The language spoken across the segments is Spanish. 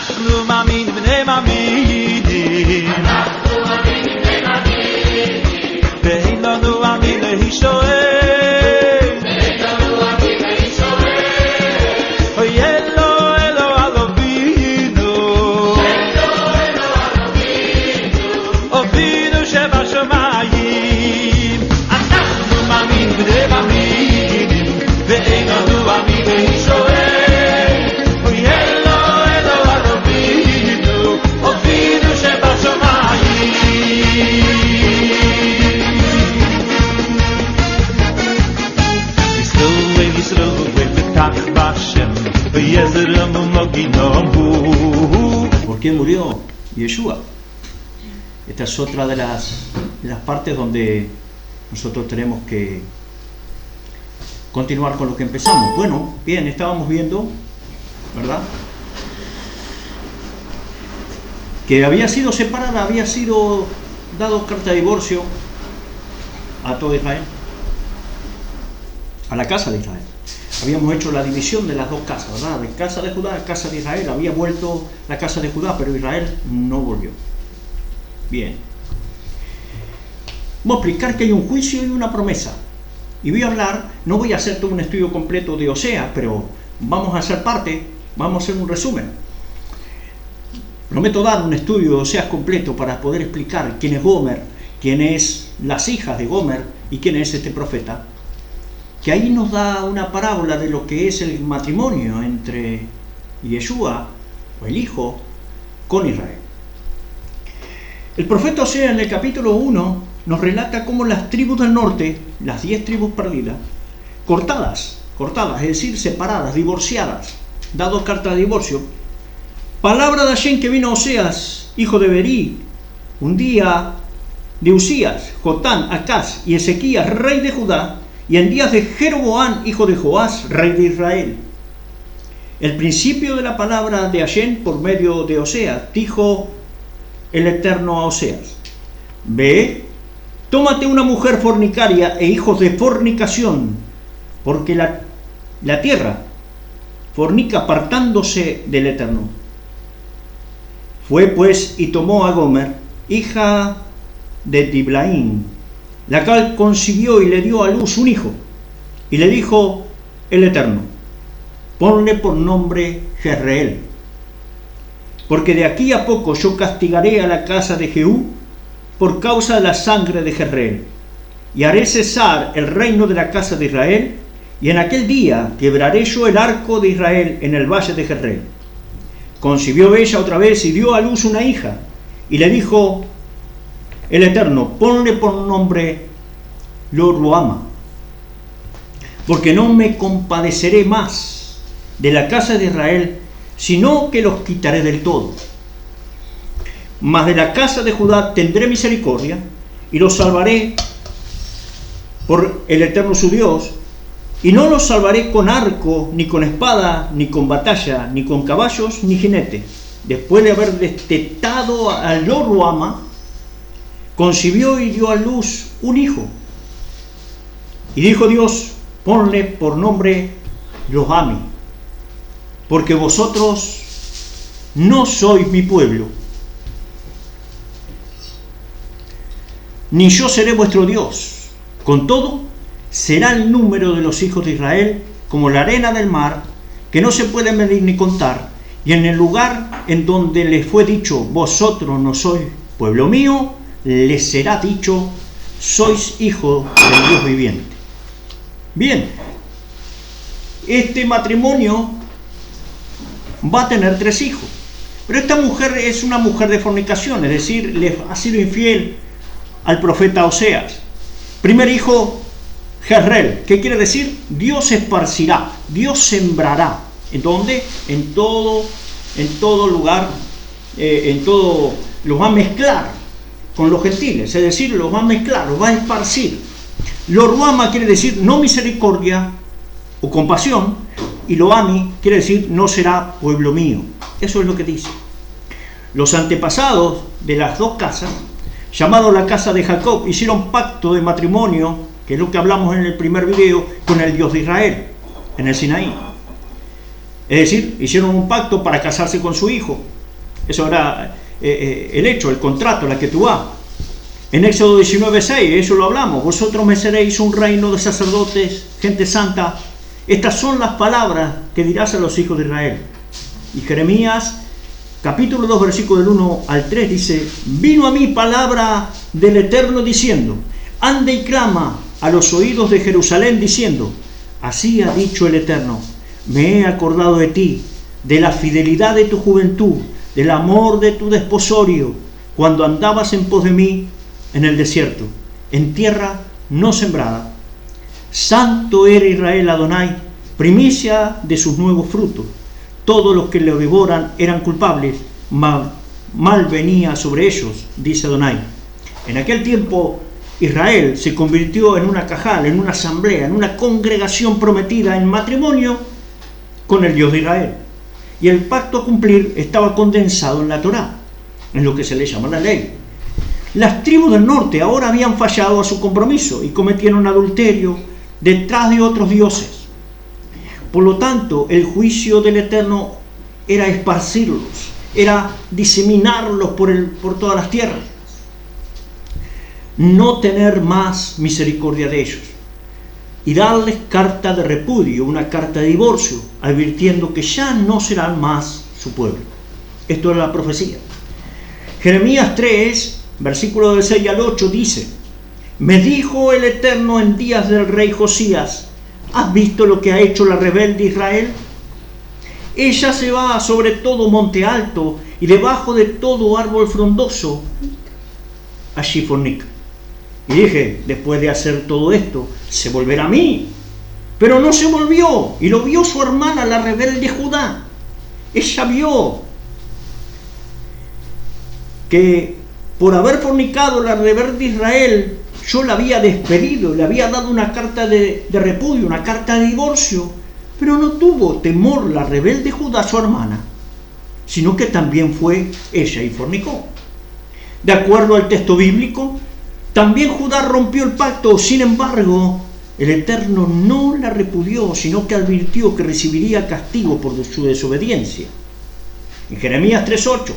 אנחנו מאמינים בני מאמינים, ואין לנו עמים להישואל, אוי אלו אלו אבינו, אבינו שבשמיים. אנחנו מאמינים בני מאמינים, ואין לנו עמים להישואל, אוי אלו אלו אבינו, אבינו שבשמיים. ¿Por qué murió Yeshua? Esta es otra de las partes donde nosotros tenemos que continuar con lo que empezamos. Bueno, bien, estábamos viendo, ¿verdad?, que había sido separada, había sido dado carta de divorcio a todo Israel, a la casa de Israel. Habíamos hecho la división de las dos casas, ¿verdad? De casa de Judá a casa de Israel. Había vuelto la casa de Judá, pero Israel no volvió. Bien. Vamos a explicar que hay un juicio y una promesa. Y voy a hablar, no voy a hacer todo un estudio completo de Oseas, pero vamos a hacer parte, vamos a hacer un resumen. Prometo dar un estudio de Oseas completo para poder explicar quién es Gomer, quién es las hijas de Gomer y quién es este profeta. Que ahí nos da una parábola de lo que es el matrimonio entre Yeshua, o el hijo, con Israel. El profeta Oseas en el capítulo 1 nos relata cómo las tribus del norte, las 10 tribus perdidas, cortadas, es decir, separadas, divorciadas, dado carta de divorcio. Palabra de Hashem que vino a Oseas, hijo de Berí, un día de Usías, Jotán, Acaz y Ezequías, rey de Judá, y en días de Jeroboam, hijo de Joás, rey de Israel. El principio de la palabra de Hashem por medio de Oseas, dijo el Eterno a Oseas: ve, tómate una mujer fornicaria e hijos de fornicación, porque la tierra fornica apartándose del Eterno. Fue pues y tomó a Gomer, hija de Diblaim, la cual concibió y le dio a luz un hijo, y le dijo el Eterno: ponle por nombre Jezreel, porque de aquí a poco yo castigaré a la casa de Jehú por causa de la sangre de Jezreel, y haré cesar el reino de la casa de Israel, y en aquel día quebraré yo el arco de Israel en el valle de Jezreel. Concibió ella otra vez y dio a luz una hija, y le dijo el Eterno: ponle por nombre Lo-Ruama, porque no me compadeceré más de la casa de Israel, sino que los quitaré del todo. Mas de la casa de Judá tendré misericordia, y los salvaré por el Eterno su Dios, y no los salvaré con arco, ni con espada, ni con batalla, ni con caballos, ni jinete. Después de haber destetado a Lo-Ruama, concibió y dio a luz un hijo. Y dijo Dios: ponle por nombre Lo-Ami, porque vosotros no sois mi pueblo, ni yo seré vuestro Dios. Con todo, será el número de los hijos de Israel como la arena del mar, que no se puede medir ni contar. Y en el lugar en donde les fue dicho: vosotros no sois pueblo mío, les será dicho: sois hijos del Dios viviente. Bien, este matrimonio va a tener 3 hijos, pero esta mujer es una mujer de fornicación, es decir, le ha sido infiel al profeta Oseas. Primer hijo, Jezreel, ¿qué quiere decir? Dios esparcirá, Dios sembrará. ¿En dónde? En todo lugar, en todo, los va a mezclar con los gentiles, es decir, los va a mezclar, los va a esparcir. Lo-Ruama quiere decir no misericordia o compasión, y Lo-Ami quiere decir no será pueblo mío. Eso es lo que dice. Los antepasados de las dos casas, llamados la casa de Jacob, hicieron pacto de matrimonio, que es lo que hablamos en el primer video, con el Dios de Israel, en el Sinaí. Es decir, hicieron un pacto para casarse con su hijo. Eso era el hecho, el contrato, la ketubá. En Éxodo 19:6, eso lo hablamos. Vosotros me seréis un reino de sacerdotes, gente santa. Estas son las palabras que dirás a los hijos de Israel. Y Jeremías, capítulo 2, versículo del 1 al 3, dice: vino a mí palabra del Eterno diciendo: anda y clama a los oídos de Jerusalén diciendo: así ha dicho el Eterno, me he acordado de ti, de la fidelidad de tu juventud, del amor de tu desposorio, cuando andabas en pos de mí en el desierto, en tierra no sembrada. Santo era Israel Adonai, primicia de sus nuevos frutos. Todos los que lo devoran eran culpables, mal venía sobre ellos, dice Adonai. En aquel tiempo Israel se convirtió en una cajal, en una asamblea, en una congregación prometida en matrimonio con el Dios de Israel. Y el pacto a cumplir estaba condensado en la Torá, en lo que se le llama la ley. Las tribus del norte ahora habían fallado a su compromiso y cometieron adulterio detrás de otros dioses. Por lo tanto, el juicio del Eterno era esparcirlos, era diseminarlos por todas las tierras, no tener más misericordia de ellos y darles carta de repudio, una carta de divorcio, advirtiendo que ya no serán más su pueblo. Esto es la profecía. Jeremías 3, versículo del 6 al 8 dice: me dijo el Eterno en días del rey Josías: ¿has visto lo que ha hecho la rebelde Israel? Ella se va sobre todo monte alto y debajo de todo árbol frondoso, allí fornica. Y dije, después de hacer todo esto, se volverá a mí. Pero no se volvió, y lo vio su hermana, la rebelde Judá. Ella vio que por haber fornicado la rebelde Israel, yo la había despedido, le había dado una carta de repudio, una carta de divorcio, pero no tuvo temor la rebelde Judá, su hermana, sino que también fue ella y fornicó. De acuerdo al texto bíblico, también Judá rompió el pacto. Sin embargo, el Eterno no la repudió, sino que advirtió que recibiría castigo por su desobediencia. En Jeremías 3:8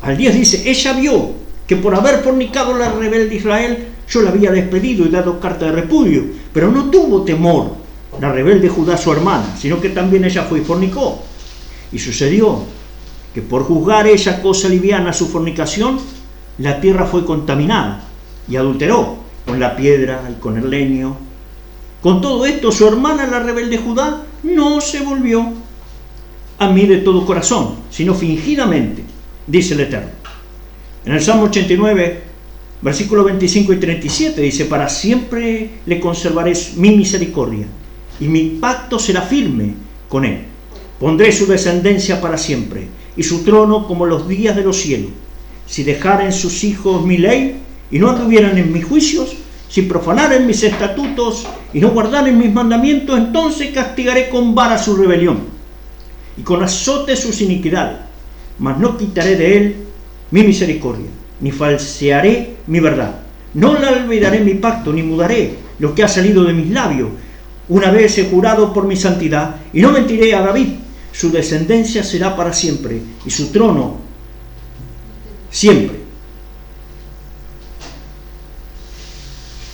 al 10 dice: ella vio que por haber fornicado la rebelde Israel, yo la había despedido y dado carta de repudio, pero no tuvo temor la rebelde Judá, su hermana, sino que también ella fue y fornicó. Y sucedió que por juzgar ella cosa liviana su fornicación, la tierra fue contaminada y adulteró con la piedra y con el leño. Con todo esto, su hermana, la rebelde Judá, no se volvió a mí de todo corazón, sino fingidamente, dice el Eterno. En el Salmo 89, versículos 25 y 37 dice: para siempre le conservaré mi misericordia, y mi pacto será firme con él. Pondré su descendencia para siempre, y su trono como los días de los cielos. Si dejaren sus hijos mi ley, y no anduvieran en mis juicios, si profanaren mis estatutos, y no guardaren mis mandamientos, entonces castigaré con vara su rebelión, y con azote sus iniquidades, mas no quitaré de él mi misericordia, ni falsearé mi verdad. No le olvidaré mi pacto, ni mudaré lo que ha salido de mis labios. Una vez he jurado por mi santidad, y no mentiré a David. Su descendencia será para siempre, y su trono siempre,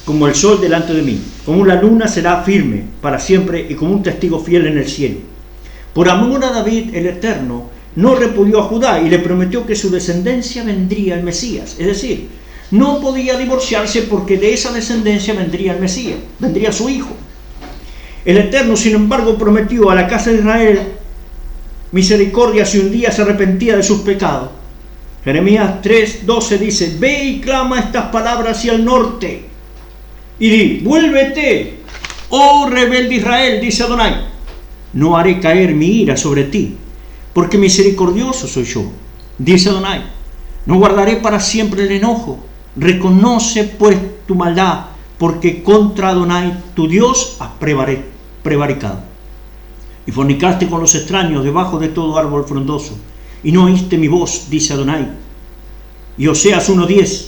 como el sol delante de mí. Como la luna será firme para siempre, y como un testigo fiel en el cielo. Por amor a David, el Eterno no repudió a Judá y le prometió que su descendencia vendría el Mesías. Es decir, no podía divorciarse porque de esa descendencia vendría el Mesías, vendría su hijo. El Eterno, sin embargo, prometió a la casa de Israel misericordia si un día se arrepentía de sus pecados. Jeremías 3:12 dice: ve y clama estas palabras hacia el norte y di: vuélvete, oh rebelde Israel, dice Adonai, no haré caer mi ira sobre ti, porque misericordioso soy yo, dice Adonai. No guardaré para siempre el enojo. Reconoce pues tu maldad, porque contra Adonai tu Dios has prevaricado. Y fornicaste con los extraños debajo de todo árbol frondoso, y no oíste mi voz, dice Adonai. Y Oseas 1:10: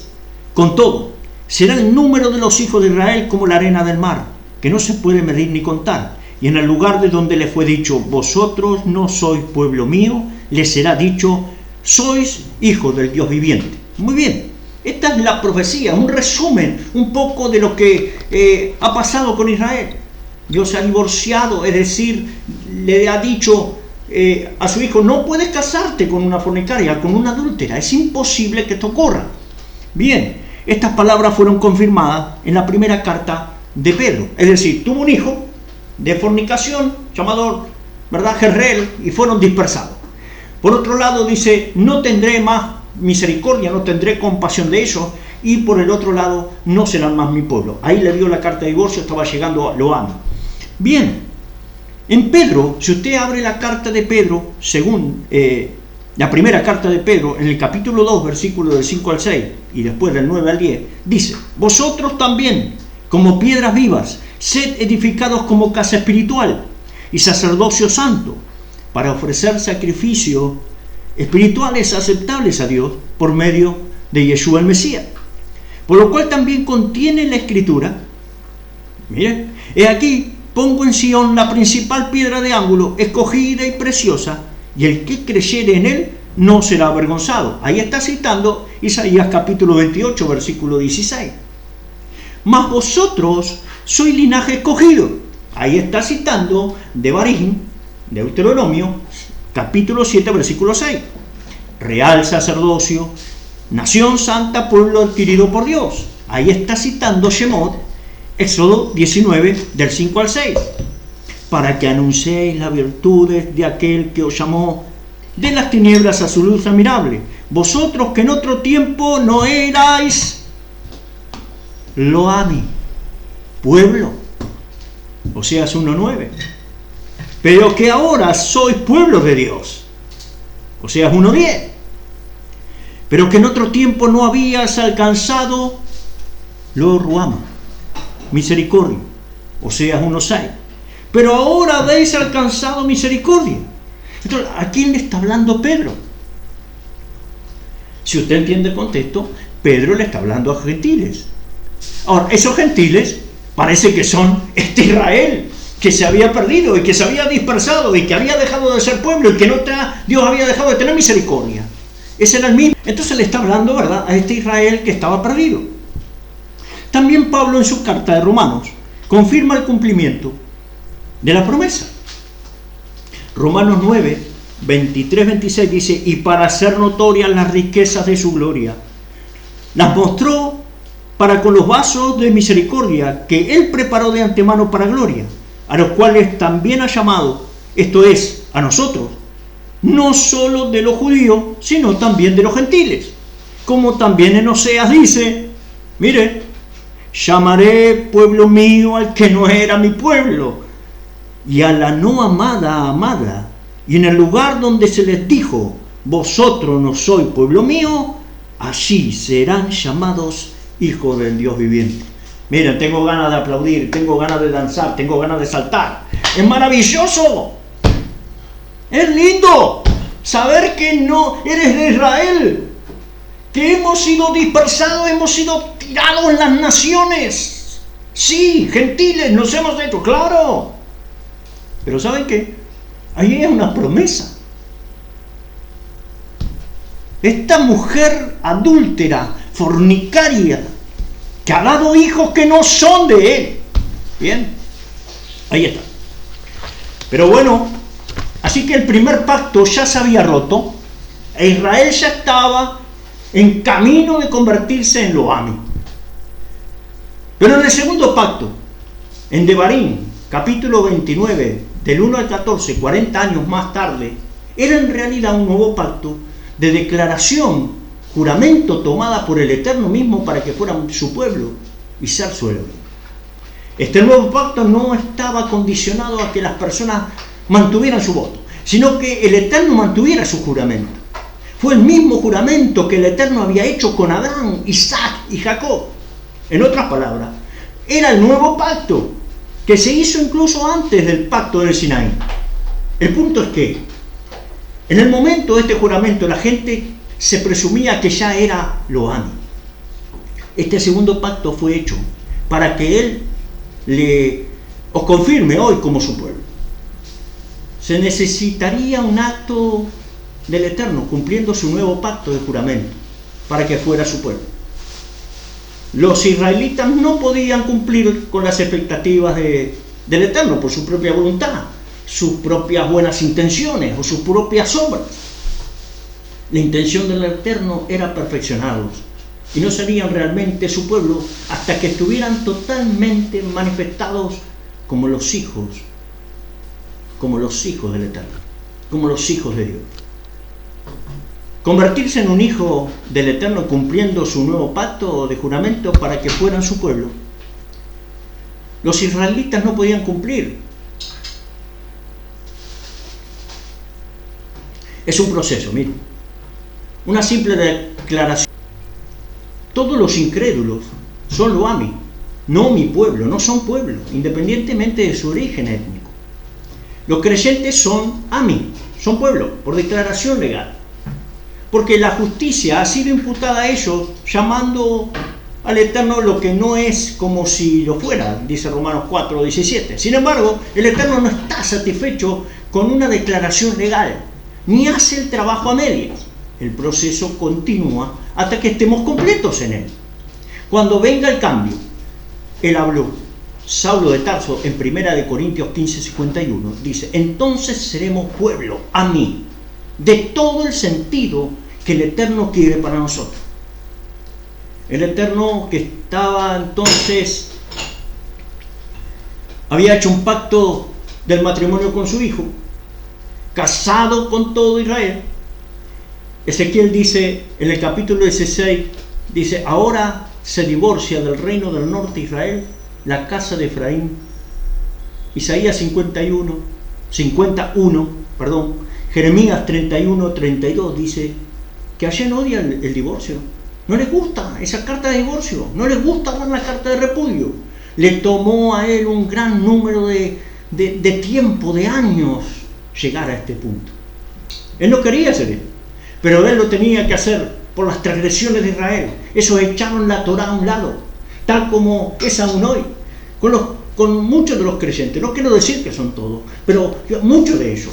con todo, será el número de los hijos de Israel como la arena del mar, que no se puede medir ni contar. Y en el lugar de donde le fue dicho: vosotros no sois pueblo mío, le será dicho: sois hijos del Dios viviente. Muy bien, esta es la profecía, un resumen un poco de lo que ha pasado con Israel. Dios se ha divorciado, es decir, le ha dicho a su hijo, no puedes casarte con una fornicaria, con una adúltera, es imposible que esto ocurra. Bien, estas palabras fueron confirmadas en la primera carta de Pedro, es decir, tuvo un hijo de fornicación llamado, ¿verdad?, Jezreel, y fueron dispersados. Por otro lado dice, no tendré más misericordia, no tendré compasión de ellos, y por el otro lado, no serán más mi pueblo. Ahí le dio la carta de divorcio, estaba llegando a lo amo. Bien, en Pedro, si usted abre la carta de Pedro, según la primera carta de Pedro, en el capítulo 2, versículos del 5 al 6, y después del 9 al 10, dice, vosotros también, como piedras vivas, sed edificados como casa espiritual y sacerdocio santo, para ofrecer sacrificios espirituales aceptables a Dios por medio de Yeshua el Mesías. Por lo cual también contiene la Escritura, miren, he aquí, pongo en Sión la principal piedra de ángulo, escogida y preciosa, y el que creyere en él no será avergonzado. Ahí está citando Isaías capítulo 28, versículo 16. Mas vosotros sois linaje escogido. Ahí está citando Devarim, Deuteronomio, capítulo 7, versículo 6. Real sacerdocio, nación santa, pueblo adquirido por Dios. Ahí está citando Shemot, Éxodo 19, del 5 al 6. Para que anunciéis las virtudes de aquel que os llamó de las tinieblas a su luz admirable. Vosotros que en otro tiempo no erais Loami, pueblo, Oseas 1:9, pero que ahora sois pueblo de Dios, Oseas 1:10, pero que en otro tiempo no habías alcanzado lo Ruama, misericordia, Oseas 1:6, pero ahora habéis alcanzado misericordia. Entonces, ¿a quién le está hablando Pedro? Si usted entiende el contexto, Pedro le está hablando a gentiles. Ahora, esos gentiles parece que son este Israel que se había perdido y que se había dispersado y que había dejado de ser pueblo y que Dios había dejado de tener misericordia. Ese era el mismo. Entonces le está hablando, ¿verdad?, a este Israel que estaba perdido. También Pablo en su carta de Romanos confirma el cumplimiento de la promesa. Romanos 9, 23-26 dice, y para hacer notorias las riquezas de su gloria, las mostró para con los vasos de misericordia que él preparó de antemano para gloria, a los cuales también ha llamado, esto es, a nosotros, no solo de los judíos, sino también de los gentiles. Como también en Oseas dice, mire, llamaré pueblo mío al que no era mi pueblo, y a la no amada, amada. Y en el lugar donde se les dijo, vosotros no sois pueblo mío, allí serán llamados hijos del Dios viviente. Miren, tengo ganas de aplaudir, tengo ganas de danzar, tengo ganas de saltar. Es maravilloso, es lindo saber que no eres de Israel, que hemos sido dispersados, hemos sido tirados en las naciones. Sí, gentiles, nos hemos hecho, claro. Pero ¿saben qué? Ahí es una promesa. Esta mujer adúltera, fornicaria, que ha dado hijos que no son de él. Bien, ahí está. Pero bueno, así que el primer pacto ya se había roto, e Israel ya estaba en camino de convertirse en Loami. Pero en el segundo pacto, en Devarim, capítulo 29, del 1 al 14, 40 años más tarde, era en realidad un nuevo pacto de declaración, juramento tomada por el Eterno mismo para que fueran su pueblo y ser su Elohim. Este nuevo pacto no estaba condicionado a que las personas mantuvieran su voto, sino que el Eterno mantuviera su juramento. Fue el mismo juramento que el Eterno había hecho con Adán, Isaac y Jacob. En otras palabras, era el nuevo pacto que se hizo incluso antes del pacto del Sinaí. El punto es que en el momento de este juramento la gente se presumía que ya era Loami. Este segundo pacto fue hecho para que él os confirme hoy como su pueblo. Se necesitaría un acto del Eterno, cumpliendo su nuevo pacto de juramento, para que fuera su pueblo. Los israelitas no podían cumplir con las expectativas del Eterno por su propia voluntad, sus propias buenas intenciones o sus propias obras. La intención del Eterno era perfeccionarlos, y no serían realmente su pueblo hasta que estuvieran totalmente manifestados como los hijos del Eterno, como los hijos de Dios. Convertirse en un hijo del Eterno cumpliendo su nuevo pacto de juramento para que fueran su pueblo. Los israelitas no podían cumplir. Es un proceso, miren. Una simple declaración. Todos los incrédulos son lo ami, no mi pueblo, no son pueblo, independientemente de su origen étnico. Los creyentes son ami, son pueblo, por declaración legal. Porque la justicia ha sido imputada a ellos, llamando al Eterno lo que no es como si lo fuera, dice Romanos 4:17. Sin embargo, el Eterno no está satisfecho con una declaración legal, ni hace el trabajo a medias. El proceso continúa hasta que estemos completos en él. Cuando venga el cambio, él habló, Saulo de Tarso, en 1 Corintios 15:51, dice: entonces seremos pueblo, a mí, de todo el sentido que el Eterno quiere para nosotros. El Eterno, que estaba entonces, había hecho un pacto del matrimonio con su hijo, casado con todo Israel. Ezequiel dice en el capítulo 16, dice: ahora se divorcia del reino del norte de Israel la casa de Efraín. Isaías 51, Jeremías 31:32 dice que Hashem odia el divorcio. No les gusta esa carta de divorcio, no les gusta dar la carta de repudio. Le tomó a él un gran número de tiempo, de años, llegar a este punto. Él no quería hacer eso, pero él lo tenía que hacer por las transgresiones de Israel. Esos echaron la Torá a un lado, tal como es aún hoy, con muchos de los creyentes. No quiero decir que son todos, pero muchos de ellos,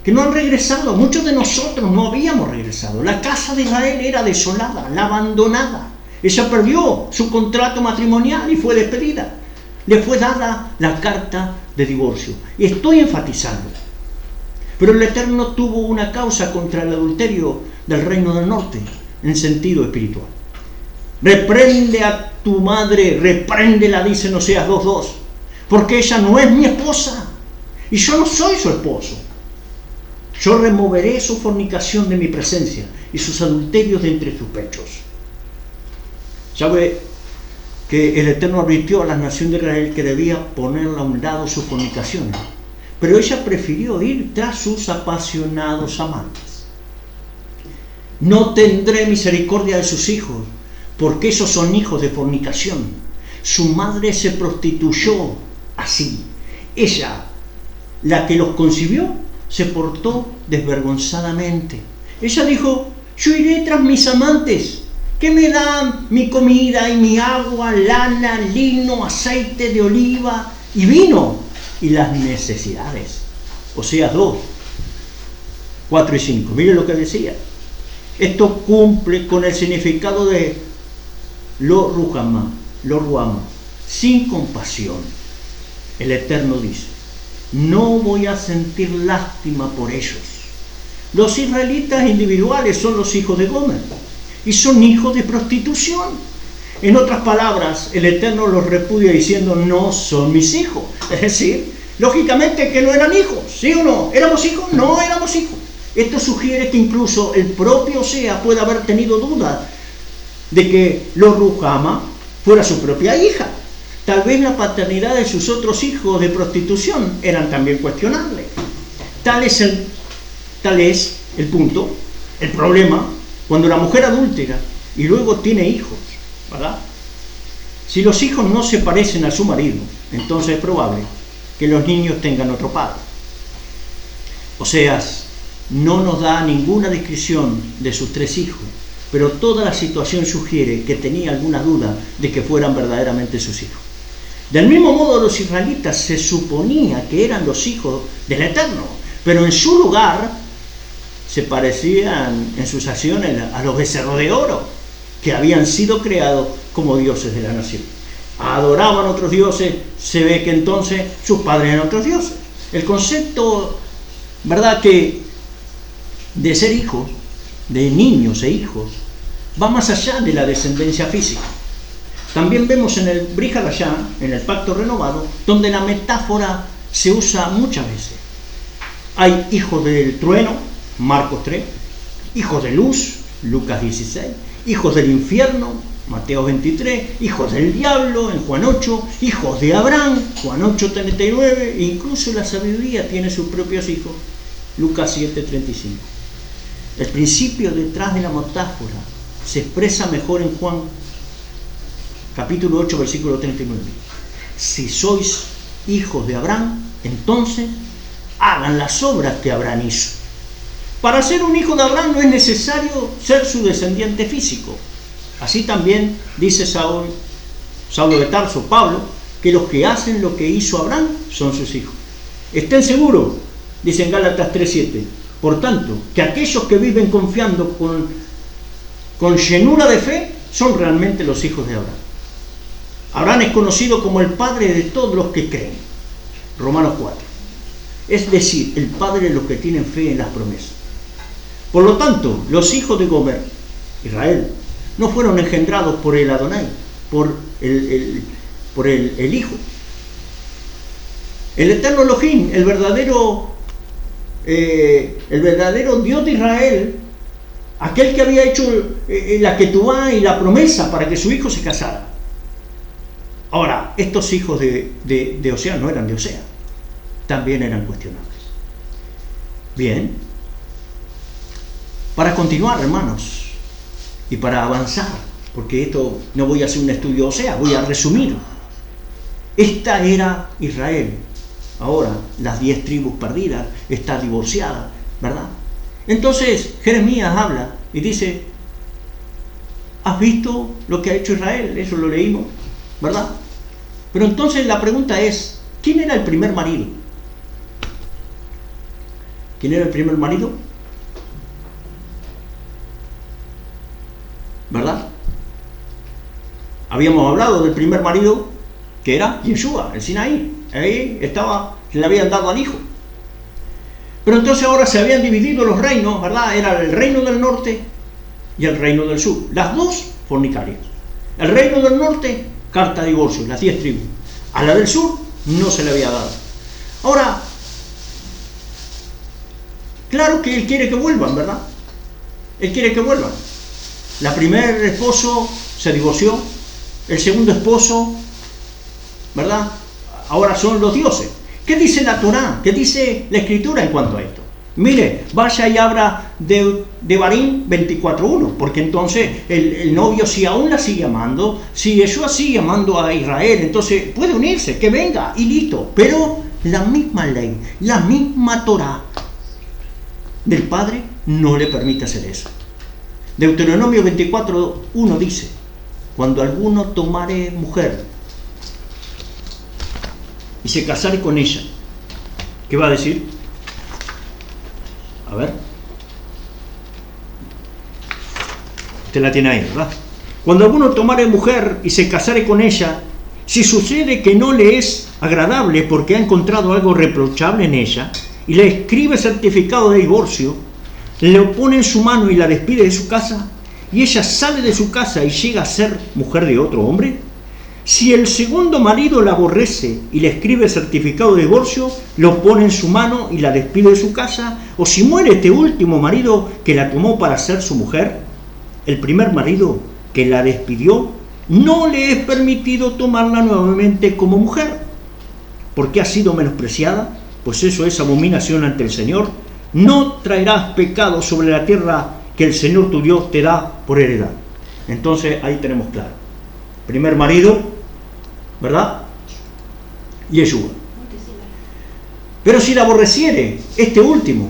que no han regresado. Muchos de nosotros no habíamos regresado. La casa de Israel era desolada, la abandonada. Ella perdió su contrato matrimonial y fue despedida. Le fue dada la carta de divorcio. Y estoy enfatizando. Pero el Eterno tuvo una causa contra el adulterio del reino del norte, en sentido espiritual. Reprende a tu madre, repréndela, dice en Oseas 2:2, porque ella no es mi esposa y yo no soy su esposo. Yo removeré su fornicación de mi presencia y sus adulterios de entre sus pechos. ¿Sabe que el Eterno advirtió a la nación de Israel que debía ponerla a un lado sus fornicaciones? Pero ella prefirió ir tras sus apasionados amantes. No tendré misericordia de sus hijos, porque esos son hijos de fornicación. Su madre se prostituyó así. Ella, la que los concibió, se portó desvergonzadamente. Ella dijo: yo iré tras mis amantes, que me dan mi comida y mi agua, lana, lino, aceite de oliva y vino, y las necesidades. Oseas 2, 4 y 5. Miren lo que decía. Esto cumple con el significado de lo ruhama, sin compasión. El Eterno dice: no voy a sentir lástima por ellos. Los israelitas individuales son los hijos de Gomer y son hijos de prostitución. En otras palabras, el Eterno los repudia diciendo: no son mis hijos. Es decir, lógicamente que no eran hijos. ¿Sí o no? ¿Éramos hijos? No éramos hijos. Esto sugiere que incluso el propio Oseas puede haber tenido dudas de que lo ruhama fuera su propia hija. Tal vez la paternidad de sus otros hijos de prostitución eran también cuestionables. Tal es el punto, el problema, cuando la mujer adúltera y luego tiene hijos, ¿verdad? Si los hijos no se parecen a su marido, entonces es probable que los niños tengan otro padre. Oseas no nos da ninguna descripción de sus 3 hijos, pero toda la situación sugiere que tenía alguna duda de que fueran verdaderamente sus hijos. Del mismo modo, los israelitas se suponía que eran los hijos del Eterno, pero en su lugar se parecían en sus acciones a los becerros de oro, que habían sido creados como dioses de la nación. Adoraban a otros dioses, se ve que entonces sus padres eran otros dioses. El concepto, ¿verdad?, que de ser hijos, de niños e hijos, va más allá de la descendencia física. También vemos en el Brit Hadashah, en el Pacto Renovado, donde la metáfora se usa muchas veces. Hay hijos del trueno, Marcos 3, hijos de luz, Lucas 16, hijos del infierno, Mateo 23, hijos del diablo, en Juan 8, hijos de Abraham, Juan 8:39, e incluso la sabiduría tiene sus propios hijos, Lucas 7:35. El principio detrás de la metáfora se expresa mejor en Juan capítulo 8, versículo 39. Si sois hijos de Abraham, entonces hagan las obras que Abraham hizo. Para ser un hijo de Abraham no es necesario ser su descendiente físico. Así también dice Saulo de Tarso, Pablo, que los que hacen lo que hizo Abraham son sus hijos. Estén seguros, dice en Gálatas 3:7, por tanto, que aquellos que viven confiando con llenura de fe son realmente los hijos de Abraham. Abraham es conocido como el padre de todos los que creen. Romanos 4. Es decir, el padre de los que tienen fe en las promesas. Por lo tanto, los hijos de Gomer, Israel, no fueron engendrados por el Adonai, por el Hijo. El eterno Elohim, el verdadero Dios de Israel, aquel que había hecho la ketubá y la promesa para que su hijo se casara. Ahora, estos hijos de Osea no eran de Osea, también eran cuestionables. Bien, para continuar, hermanos, y para avanzar, porque esto no voy a hacer un estudio Osea, voy a resumir. Esta era Israel. Ahora, las 10 tribus perdidas, está divorciada, ¿verdad? Entonces, Jeremías habla y dice, ¿has visto lo que ha hecho Israel? Eso lo leímos, ¿verdad? Pero entonces la pregunta es, ¿quién era el primer marido? ¿Quién era el primer marido? ¿Verdad? Habíamos hablado del primer marido, que era Yeshua, el Sinaí. Ahí estaba, le habían dado al hijo. Pero entonces ahora se habían dividido los reinos, ¿verdad? Era el reino del norte y el reino del sur. Las dos fornicarias. El reino del norte, carta de divorcio, las 10 tribus. A la del sur no se le había dado. Ahora, claro que él quiere que vuelvan, ¿verdad? Él quiere que vuelvan. La primer esposo se divorció, el segundo esposo, ¿verdad? Ahora son los dioses. ¿Qué dice la Torá? ¿Qué dice la Escritura en cuanto a esto? Mire, vaya y abra Devarim 24:1, porque entonces el novio, si aún la sigue amando, si Yeshua sigue amando a Israel, entonces puede unirse, que venga y listo. Pero la misma ley, la misma Torá del Padre no le permite hacer eso. Deuteronomio 24:1 dice, cuando alguno tomare mujer y se casare con ella, ¿qué va a decir? A ver. Usted la tiene ahí, ¿verdad? Cuando alguno tomare mujer y se casare con ella, si sucede que no le es agradable porque ha encontrado algo reprochable en ella, y le escribe certificado de divorcio, le pone en su mano y la despide de su casa, y ella sale de su casa y llega a ser mujer de otro hombre, si el segundo marido la aborrece y le escribe certificado de divorcio, lo pone en su mano y la despide de su casa, o si muere este último marido que la tomó para ser su mujer, el primer marido que la despidió, no le es permitido tomarla nuevamente como mujer, porque ha sido menospreciada, pues eso es abominación ante el Señor. No traerás pecado sobre la tierra que el Señor tu Dios te da por heredad. Entonces ahí tenemos claro. Primer marido, ¿verdad? Yeshua. Pero si la aborreciere, este último,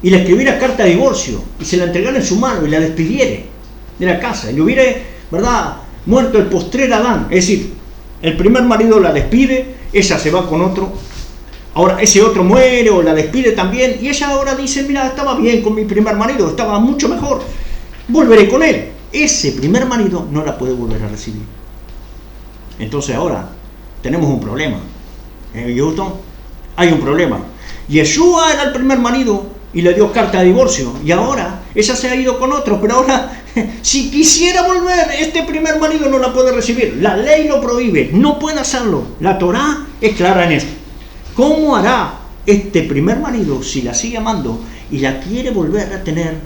y le escribiera carta de divorcio, y se la entregara en su mano, y la despidiere de la casa, y le hubiera, ¿verdad?, muerto el postrer Adán, es decir, el primer marido la despide, ella se va con otro, Ahora ese otro muere o la despide también, y ella ahora dice, mira, estaba bien con mi primer marido, estaba mucho mejor, volveré con él. Ese primer marido no la puede volver a recibir. Entonces ahora tenemos un problema. Houston, hay un problema. Yeshua era el primer marido y le dio carta de divorcio, y ahora ella se ha ido con otro, pero ahora si quisiera volver, este primer marido no la puede recibir. La ley lo prohíbe, no puede hacerlo. La Torá es clara en esto. ¿Cómo hará este primer marido si la sigue amando y la quiere volver a tener,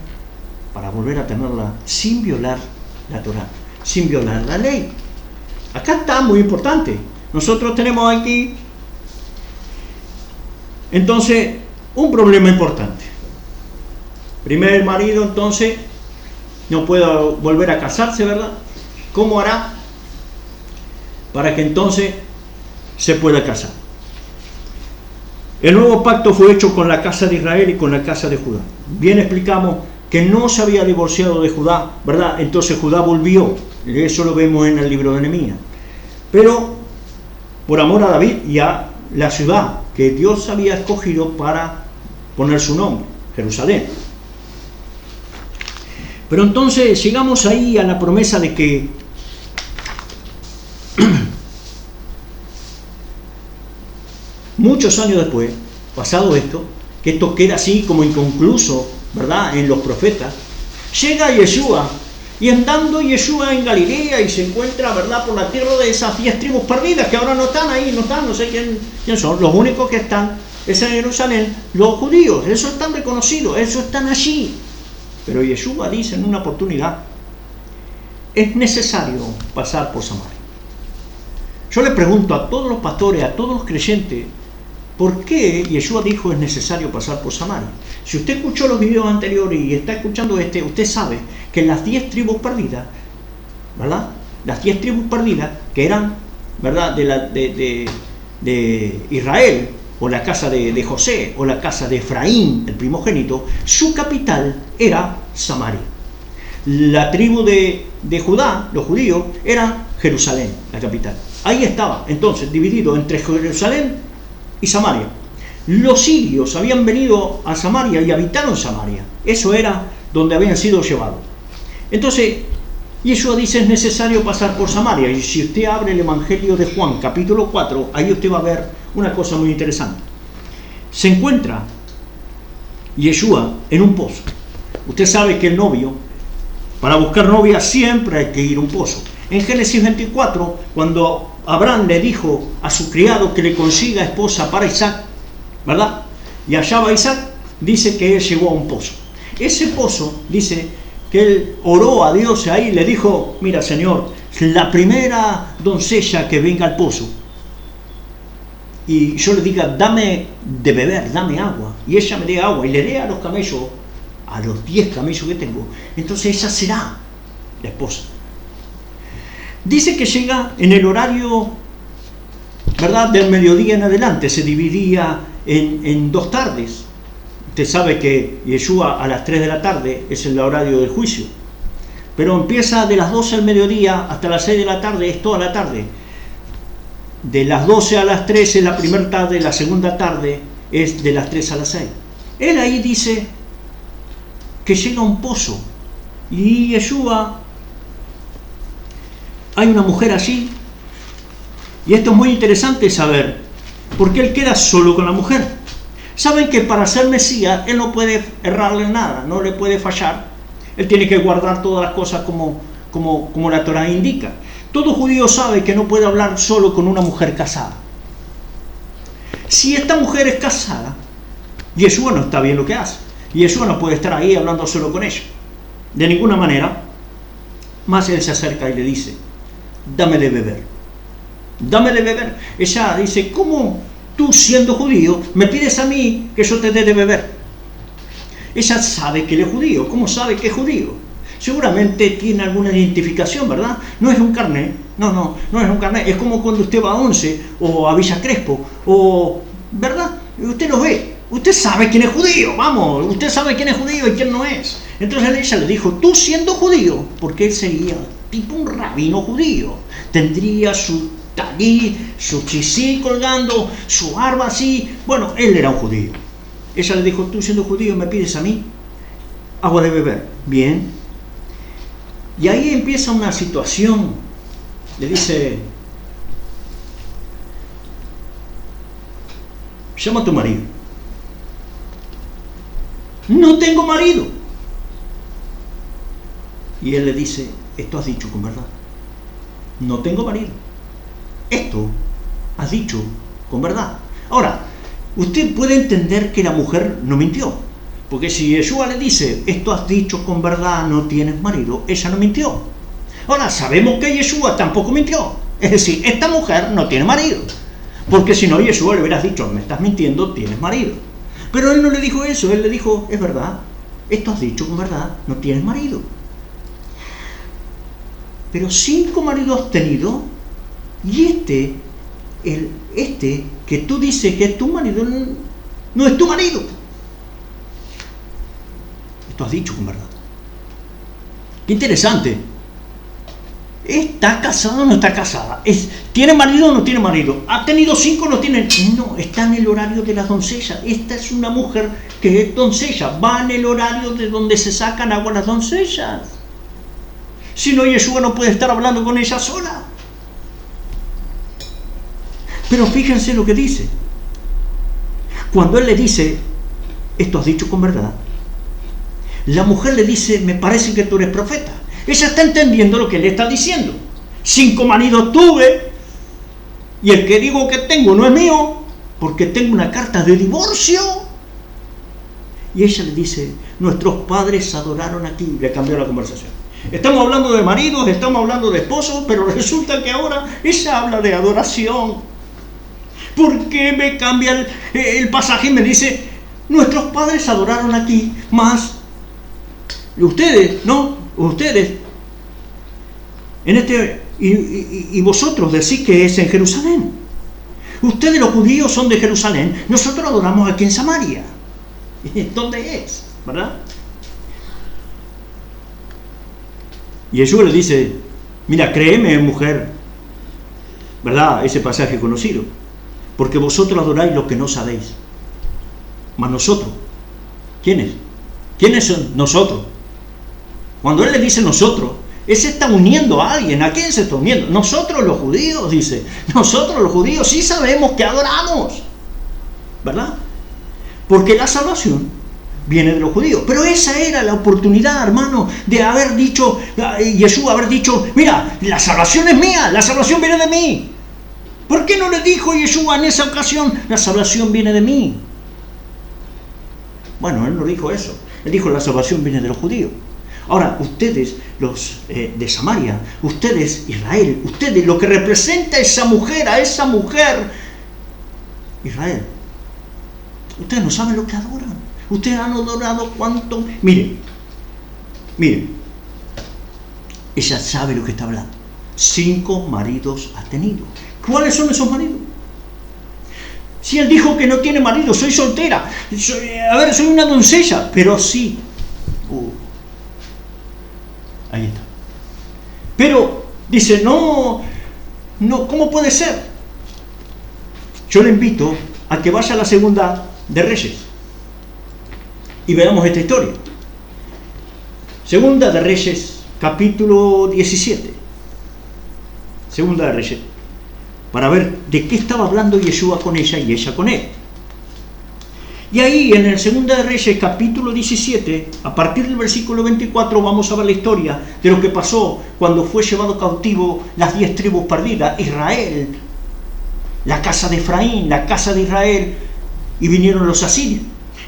para volver a tenerla sin violar la Torá, sin violar la ley? Acá está muy importante. Nosotros tenemos aquí entonces un problema importante. Primer marido entonces no puede volver a casarse, ¿verdad? ¿Cómo hará para que entonces se pueda casar? El nuevo pacto fue hecho con la casa de Israel y con la casa de Judá. Bien explicamos que no se había divorciado de Judá, ¿verdad? Entonces Judá volvió. Eso lo vemos en el libro de Nehemías. Pero por amor a David y a la ciudad que Dios había escogido para poner su nombre, Jerusalén. Pero entonces llegamos ahí a la promesa de que muchos años después, pasado esto, que esto queda así como inconcluso, ¿verdad?, en los profetas, llega Yeshua, y andando Yeshua en Galilea y se encuentra, ¿verdad?, por la tierra de esas 10 tribus perdidas que ahora no están ahí, no sé quién son. Los únicos que están es en Jerusalén, los judíos. Esos están reconocidos, esos están allí. Pero Yeshua dice en una oportunidad, es necesario pasar por Samaria. Yo le pregunto a todos los pastores, a todos los creyentes, ¿por qué Yeshua dijo es necesario pasar por Samaria? Si usted escuchó los videos anteriores y está escuchando usted sabe que las 10 tribus perdidas, ¿verdad? Las 10 tribus perdidas que eran, ¿verdad?, de Israel, o la casa de José, o la casa de Efraín, el primogénito, su capital era Samaria. La tribu de Judá, los judíos, era Jerusalén, la capital. Ahí estaba, entonces, dividido entre Jerusalén y Samaria. Los sirios habían venido a Samaria y habitaron Samaria. Eso era donde habían sido llevados. Entonces, Yeshua dice es necesario pasar por Samaria. Y si usted abre el Evangelio de Juan, capítulo 4, ahí usted va a ver una cosa muy interesante. Se encuentra Yeshua en un pozo. Usted sabe que el novio, para buscar novia siempre hay que ir a un pozo. En Génesis 24, cuando Abraham le dijo a su criado que le consiga esposa para Isaac, ¿verdad?, y hallaba a Isaac, dice que él llegó a un pozo. Ese pozo, dice que él oró a Dios ahí y le dijo, mira, Señor, la primera doncella que venga al pozo y yo le diga, dame de beber, dame agua, y ella me dé agua y le dé a los camellos, a los 10 camellos que tengo, entonces ella será la esposa. Dice que llega en el horario, ¿verdad?, del mediodía en adelante. Se dividía en 2 tardes. Usted sabe que Yeshua a las 3 de la tarde es el horario del juicio. Pero empieza de las 12 del mediodía hasta las 6 de la tarde, es toda la tarde. De las 12 a las 3 es la primera tarde, la segunda tarde es de las 3 a las 6. Él ahí dice que llega a un pozo. Y Yeshua, hay una mujer allí, y esto es muy interesante saber, porque él queda solo con la mujer. Saben que para ser Mesías, él no puede errarle en nada, no le puede fallar. Él tiene que guardar todas las cosas como la Torá indica. Todo judío sabe que no puede hablar solo con una mujer casada. Si esta mujer es casada, Yeshua no está bien lo que hace. Yeshua no puede estar ahí hablando solo con ella, de ninguna manera. Más él se acerca y le dice, dame de beber, dame de beber. Ella dice, ¿cómo tú siendo judío me pides a mí que yo te dé de beber? Ella sabe que él es judío. ¿Cómo sabe que es judío? Seguramente tiene alguna identificación, ¿verdad? No es un carnet, no es un carnet. Es como cuando usted va a Once o a Villa Crespo, o, ¿verdad? Usted lo ve, usted sabe quién es judío, vamos, usted sabe quién es judío y quién no es. Entonces ella le dijo, tú siendo judío, porque él sería tipo un rabino judío, tendría su está allí, su chisí colgando, su arma así. Bueno, él era un judío. Ella le dijo, tú siendo judío me pides a mí agua de beber. Bien. Y ahí empieza una situación. Le dice, llama a tu marido. No tengo marido. Y él le dice, esto has dicho con verdad. No tengo marido. Esto has dicho con verdad. Ahora, usted puede entender que la mujer no mintió. Porque si Yeshua le dice, esto has dicho con verdad, no tienes marido, ella no mintió. Ahora, sabemos que Yeshua tampoco mintió. Es decir, esta mujer no tiene marido. Porque si no, Yeshua le hubieras dicho, me estás mintiendo, tienes marido. Pero él no le dijo eso, él le dijo, es verdad, esto has dicho con verdad, no tienes marido. Pero 5 maridos has tenido, y este que tú dices que es tu marido, no es tu marido. Esto has dicho con verdad. Qué interesante. ¿Está casada o no está casada? ¿Tiene marido o no tiene marido? ¿Ha tenido 5 o no tiene? No, está en el horario de las doncellas. Esta es una mujer que es doncella. Va en el horario de donde se sacan agua las doncellas. Si no, Yeshua no puede estar hablando con ella sola. Pero fíjense lo que dice. Cuando él le dice, esto has dicho con verdad, la mujer le dice, me parece que tú eres profeta. Ella está entendiendo lo que le está diciendo. 5 maridos tuve, y el que digo que tengo no es mío, porque tengo una carta de divorcio. Y ella le dice, nuestros padres adoraron aquí. Le cambió la conversación. Estamos hablando de maridos, estamos hablando de esposos, pero resulta que ahora ella habla de adoración. ¿Por qué me cambia el pasaje y me dice, nuestros padres adoraron aquí, más ustedes, no, ustedes, y vosotros decís que es en Jerusalén? Ustedes los judíos son de Jerusalén, nosotros adoramos aquí en Samaria. ¿Dónde es? ¿Verdad? Y Yeshua le dice, mira, créeme, mujer, ¿verdad? Ese pasaje conocido, porque vosotros adoráis lo que no sabéis. Mas nosotros, ¿quiénes? ¿Quiénes son nosotros? Cuando él le dice nosotros, él se está uniendo a alguien. ¿A quién se está uniendo? Nosotros los judíos, dice. Nosotros los judíos sí sabemos que adoramos, ¿verdad? Porque la salvación viene de los judíos. Pero esa era la oportunidad, hermano, de haber dicho, Yeshua haber dicho, mira, la salvación es mía, la salvación viene de mí. ¿Por qué no le dijo Yeshua en esa ocasión, la salvación viene de mí? Bueno, él no dijo eso. Él dijo, la salvación viene de los judíos. Ahora, ustedes, los de Samaria, ustedes, Israel, ustedes, lo que representa a esa mujer, Israel, ustedes no saben lo que adoran. Ustedes han adorado cuánto. Miren, ella sabe lo que está hablando. 5 maridos ha tenido. ¿Cuáles son esos maridos? Si él dijo que no tiene marido, soy soltera, soy una doncella, pero sí. Ahí está. Pero dice, no, ¿cómo puede ser? Yo le invito a que vaya a la segunda de Reyes y veamos esta historia. Segunda de Reyes, capítulo 17. Segunda de Reyes, para ver de qué estaba hablando Yeshua con ella y ella con él. Y ahí en el Segunda de Reyes, capítulo 17, a partir del versículo 24, vamos a ver la historia de lo que pasó cuando fue llevado cautivo las 10 tribus perdidas, Israel, la casa de Efraín, la casa de Israel, y vinieron los asirios.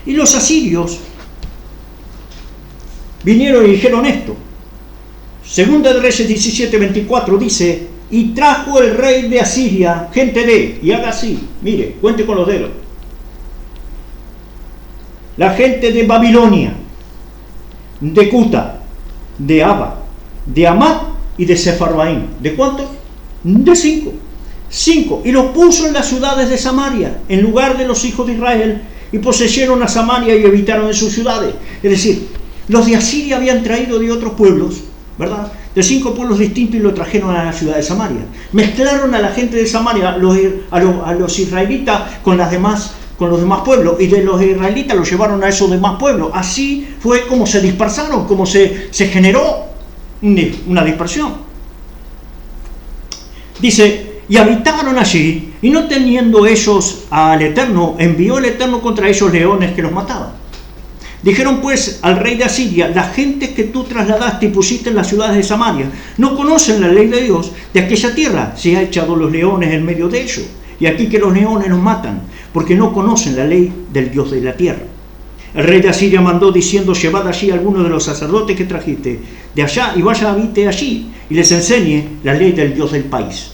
Y los asirios vinieron y dijeron esto. Segunda de Reyes 17, 24 dice, y trajo el rey de Asiria gente de, y haga así, mire, cuente con los dedos, la gente de Babilonia, de Cuta, de Aba, de Amat y de Sefarvaim. ¿De cuántos? De 5. 5. Y los puso en las ciudades de Samaria, en lugar de los hijos de Israel, y poseyeron a Samaria y habitaron en sus ciudades. Es decir, los de Asiria habían traído de otros pueblos ¿verdad? De 5 pueblos distintos y lo trajeron a la ciudad de Samaria. Mezclaron a la gente de Samaria, a los israelitas con los demás pueblos, y de los israelitas los llevaron a esos demás pueblos. Así fue como se dispersaron, como se generó una dispersión. Dice, y habitaron allí, y no teniendo ellos al Eterno, envió el Eterno contra ellos leones que los mataban. Dijeron pues al rey de Asiria, las gentes que tú trasladaste y pusiste en las ciudades de Samaria no conocen la ley de Dios de aquella tierra. Se ha echado los leones en medio de ellos, y aquí que los leones nos matan, porque no conocen la ley del Dios de la tierra. El rey de Asiria mandó diciendo, llevad allí a algunos de los sacerdotes que trajiste de allá, y vaya habite allí, y les enseñe la ley del Dios del país.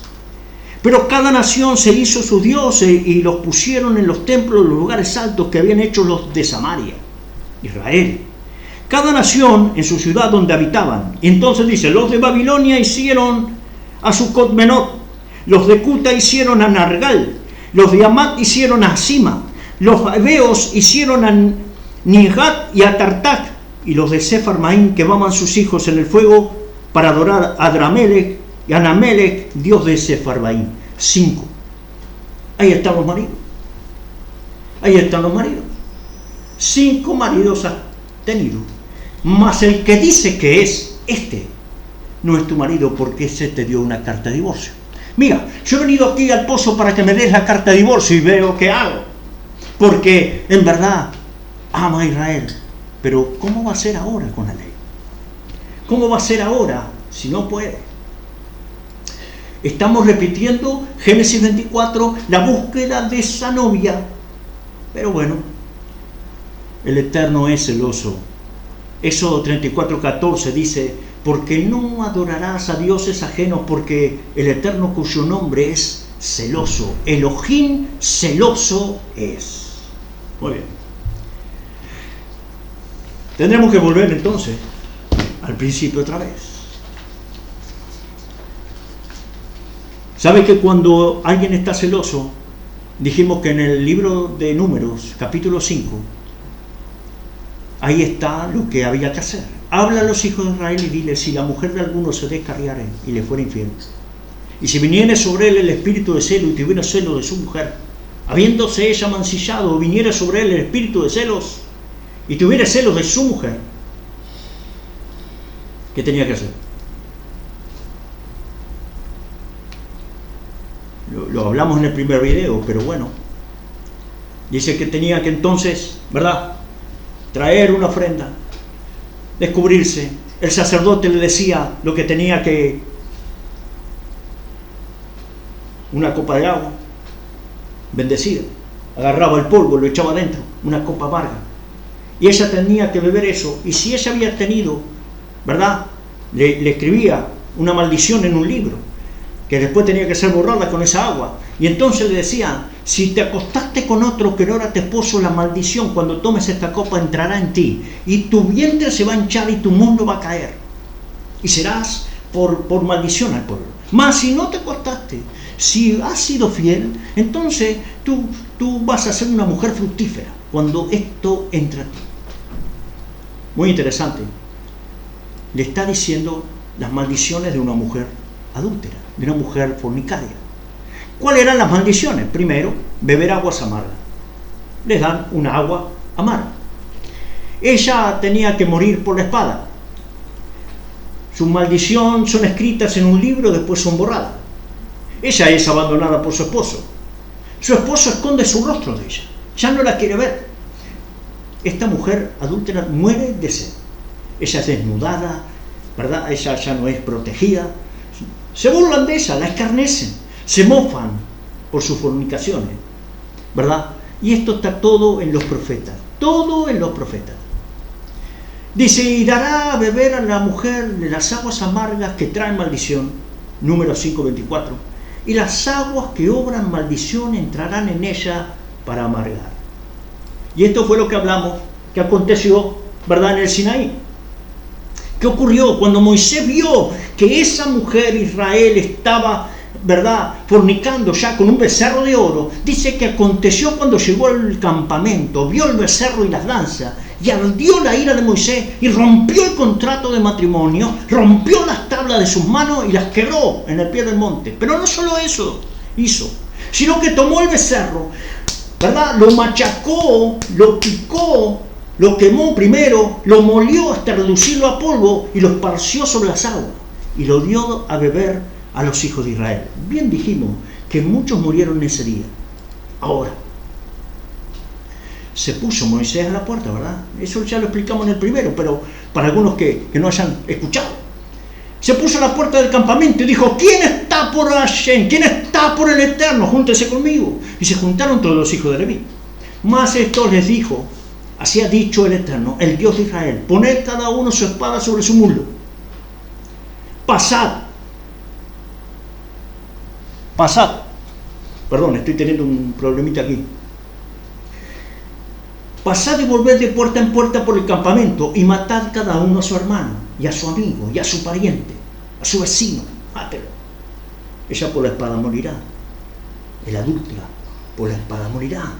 Pero cada nación se hizo sus dioses, y los pusieron en los templos de los lugares altos que habían hecho los de Samaria, Israel. Cada nación en su ciudad donde habitaban. Y entonces dice, los de Babilonia hicieron a Sucot-Benot, los de Cuta hicieron a Nargal, los de Amat hicieron a Sima, los hebeos hicieron a Nihat y a Tartak, y los de Sepharmaim quemaban sus hijos en el fuego para adorar a Adramelech y a Anamelech, dios de Sepharvaim. 5. Ahí están los maridos. Ahí están los maridos. 5 maridos has tenido. Mas el que dice que es no es tu marido, porque ese te dio una carta de divorcio. Mira, yo he venido aquí al pozo para que me des la carta de divorcio y veo qué hago. Porque en verdad ama a Israel. Pero ¿cómo va a ser ahora con la ley? ¿Cómo va a ser ahora si no puede? Estamos repitiendo Génesis 24, la búsqueda de esa novia. Pero bueno, el Eterno es celoso. Éxodo 34:14 dice, porque no adorarás a dioses ajenos, porque el Eterno cuyo nombre es celoso. Elohim celoso es. Muy bien. Tendremos que volver entonces al principio otra vez. ¿Sabe que cuando alguien está celoso, dijimos que en el libro de Números, capítulo 5, ahí está lo que había que hacer? Habla a los hijos de Israel y dile, si la mujer de alguno se descarriare y le fuera infiel, y si viniere sobre él el espíritu de celo y tuviera celo de su mujer, habiéndose ella mancillado, o viniera sobre él el espíritu de celos y tuviera celos de su mujer, ¿qué tenía que hacer? Lo hablamos en el primer video, pero bueno, dice que tenía que entonces, ¿verdad?, traer una ofrenda, descubrirse. El sacerdote le decía lo que tenía que, una copa de agua bendecida, agarraba el polvo, lo echaba adentro, una copa amarga, y ella tenía que beber eso. Y si ella había tenido, ¿verdad?, le escribía una maldición en un libro que después tenía que ser borrada con esa agua. Y entonces le decían, si te acostaste con otro que no era tu esposo, la maldición cuando tomes esta copa entrará en ti, y tu vientre se va a hinchar y tu mundo va a caer, y serás por maldición al pueblo. Mas si no te acostaste, si has sido fiel, entonces tú vas a ser una mujer fructífera cuando esto entra a ti. Muy interesante. Le está diciendo las maldiciones de una mujer adúltera, de una mujer fornicaria. ¿Cuáles eran las maldiciones? Primero, beber aguas amargas. Les dan una agua amarga. Ella tenía que morir por la espada. Sus maldiciones son escritas en un libro, después son borradas. Ella es abandonada por su esposo. Su esposo esconde su rostro de ella. Ya no la quiere ver. Esta mujer adúltera muere de sed. Ella es desnudada, ¿verdad? Ella ya no es protegida. Se burlan de ella, la escarnecen, se mofan por sus fornicaciones, ¿verdad? Y esto está todo en los profetas, todo en los profetas. Dice, y dará a beber a la mujer de las aguas amargas que traen maldición, Números 5:24, y las aguas que obran maldición entrarán en ella para amargar. Y esto fue lo que hablamos, que aconteció, ¿verdad?, en el Sinaí. ¿Qué ocurrió? Cuando Moisés vio que esa mujer Israel estaba, ¿verdad?, fornicando ya con un becerro de oro, dice que aconteció cuando llegó al campamento, vio el becerro y las danzas, y ardió la ira de Moisés y rompió el contrato de matrimonio, rompió las tablas de sus manos y las quebró en el pie del monte. Pero no solo eso hizo, sino que tomó el becerro, ¿verdad? Lo machacó, lo picó, lo quemó primero, lo molió hasta reducirlo a polvo y lo esparció sobre las aguas y lo dio a beber a los hijos de Israel. Bien dijimos que muchos murieron ese día. Ahora, se puso Moisés a la puerta, ¿verdad? Eso ya lo explicamos en el primero, pero para algunos que no hayan escuchado. Se puso a la puerta del campamento y dijo: ¿quién está por Hashem? ¿Quién está por el Eterno? Júntense conmigo. Y se juntaron todos los hijos de Leví. Mas esto les dijo: así ha dicho el Eterno, el Dios de Israel: poned cada uno su espada sobre su muslo. Pasad. Perdón, estoy teniendo un problemita aquí. Pasad y volved de puerta en puerta por el campamento y matad cada uno a su hermano y a su amigo y a su pariente, a su vecino. Mátelo. Ella por la espada morirá. El adúltera por la espada morirá.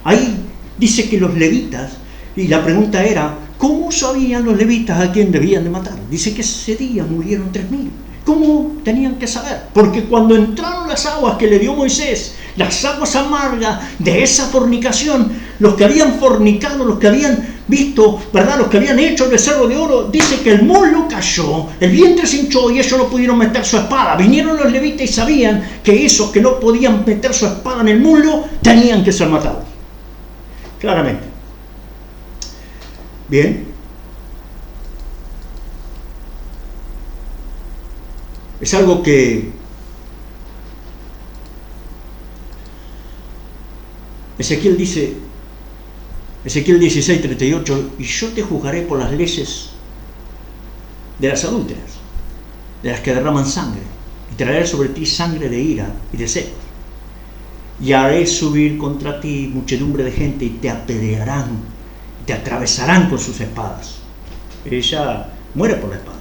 Ahí dice que los levitas, y la pregunta era: ¿cómo sabían los levitas a quién debían de matar? Dice que ese día murieron 3.000. ¿Cómo tenían que saber? Porque cuando entraron las aguas que le dio Moisés, las aguas amargas de esa fornicación, los que habían fornicado, los que habían visto, ¿verdad?, los que habían hecho el becerro de oro, dice que el muslo cayó, el vientre se hinchó y ellos no pudieron meter su espada. Vinieron los levitas y sabían que esos que no podían meter su espada en el muslo tenían que ser matados. Claramente. Bien. Es algo que Ezequiel dice, Ezequiel 16:38, y yo te juzgaré por las leyes de las adúlteras, de las que derraman sangre, y traeré sobre ti sangre de ira y de celos, y haré subir contra ti muchedumbre de gente y te apedrearán, te atravesarán con sus espadas. Ella muere por la espada.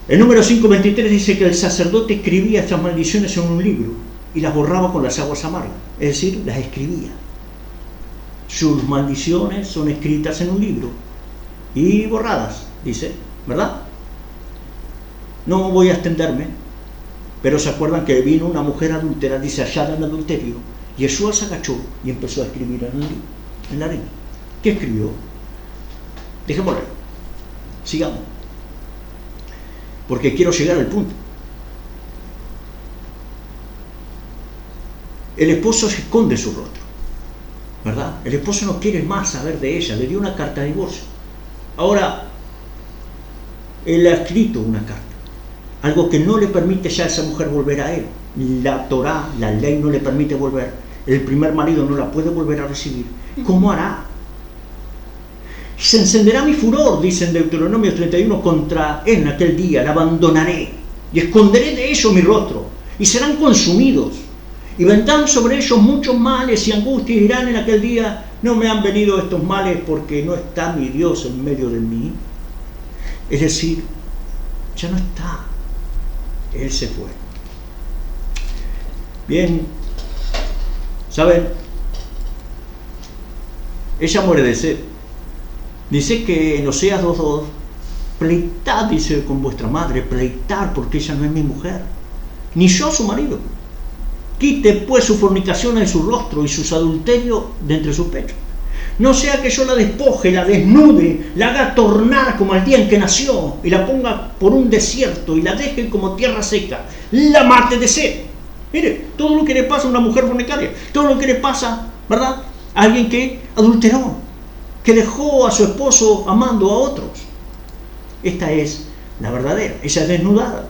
El número 5:23 dice que el sacerdote escribía estas maldiciones en un libro y las borraba con las aguas amargas, es decir, las escribía. Sus maldiciones son escritas en un libro y borradas, dice, ¿verdad? No voy a extenderme, pero se acuerdan que vino una mujer adúltera, dice, hallada en adulterio, y Yeshua se agachó y empezó a escribir en el libro, en la arena. ¿Qué escribió? Dejémoslo ahí, sigamos, porque quiero llegar al punto. El esposo se esconde su rostro, ¿verdad? El esposo no quiere más saber de ella, le dio una carta de divorcio. Ahora, él ha escrito una carta, algo que no le permite ya a esa mujer volver a él. La Torá, la ley, no le permite volver. El primer marido no la puede volver a recibir. ¿Cómo hará? Se encenderá mi furor, dice en Deuteronomio 31, contra él en aquel día, la abandonaré y esconderé de ellos mi rostro y serán consumidos. Y vendrán sobre ellos muchos males y angustias, y dirán en aquel día: no me han venido estos males porque no está mi Dios en medio de mí. Es decir, ya no está, Él se fue. Bien, ¿saben? Ella muere de sed. Dice que en Oseas 2:2, pleitad, dice, con vuestra madre, pleitad, porque ella no es mi mujer, ni yo su marido. Quite pues sus fornicaciones de su rostro y sus adulterios de entre sus pechos. No sea que yo la despoje, la desnude, la haga tornar como al día en que nació, y la ponga por un desierto y la deje como tierra seca, la mate de sed. Mire, todo lo que le pasa a una mujer fornicaria, todo lo que le pasa, ¿verdad?, a alguien que adulteró, que dejó a su esposo amando a otros. Esta es la verdadera. Ella es desnudada,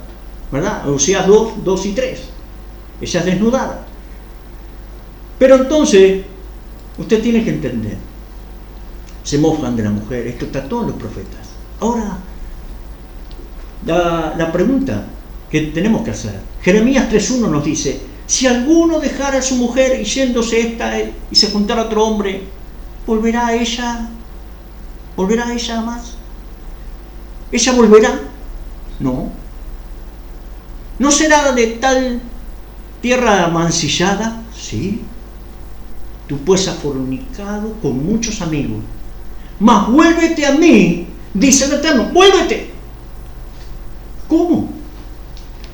¿verdad? Oseas 2 y 3. Ella es desnudada. Pero entonces, usted tiene que entender, se mofan de la mujer, esto está todos los profetas. Ahora, la pregunta que tenemos que hacer, Jeremías 3:1 nos dice: si alguno dejara a su mujer y yéndose esta y se juntara a otro hombre, ¿volverá a ella más? ¿Ella volverá? No. ¿No será de tal tierra mancillada? Sí. tú pues has fornicado con muchos amigos, mas vuélvete a mí, dice el Eterno, vuélvete. ¿Cómo?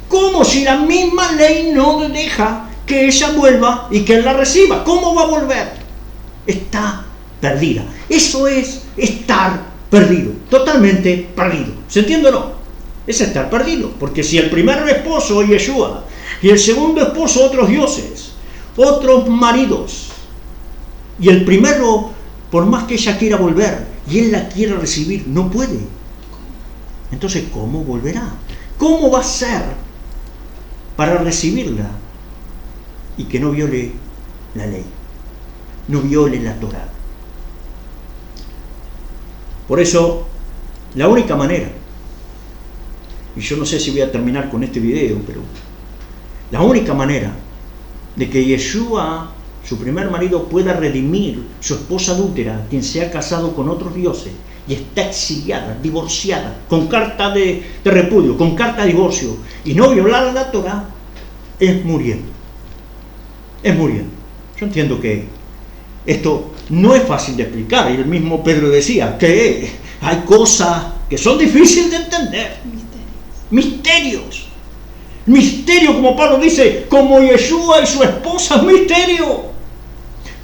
¿Cómo si la misma ley no deja que ella vuelva y que él la reciba? ¿Cómo va a volver? Está perdida. Eso es estar perdido, totalmente perdido. ¿Se entiende o no? Es estar perdido, porque si el primer esposo es Yeshua y el segundo esposo otros dioses, otros maridos, y el primero, por más que ella quiera volver y él la quiera recibir, no puede. Entonces, ¿cómo volverá? ¿Cómo va a ser para recibirla y que no viole la ley, no viole la Torá? Por eso, la única manera, y yo no sé si voy a terminar con este video, pero la única manera de que Yeshua, su primer marido, pueda redimir su esposa adúltera, quien se ha casado con otros dioses y está exiliada, divorciada, con carta de repudio, con carta de divorcio, y no violar la Torá, es muriendo. Es muriendo. Yo entiendo que esto no es fácil de explicar, y el mismo Pedro decía que hay cosas que son difíciles de entender. Misterios. Misterio, como Pablo dice, como Yeshua y su esposa, es misterio.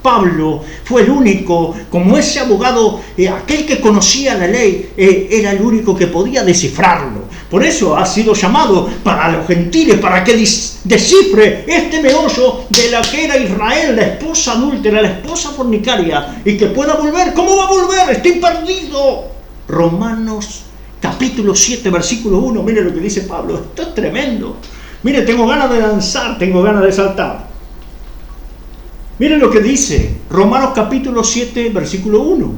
Pablo fue el único, como ese abogado, aquel que conocía la ley, era el único que podía descifrarlo. Por eso ha sido llamado para los gentiles, para que descifre este meollo de la que era Israel, la esposa adúltera, la esposa fornicaria, y que pueda volver. ¿Cómo va a volver? Estoy perdido. Romanos capítulo 7, versículo 1, mire lo que dice Pablo. Esto es tremendo. Mire, tengo ganas de danzar, tengo ganas de saltar. Miren lo que dice Romanos capítulo 7, versículo 1.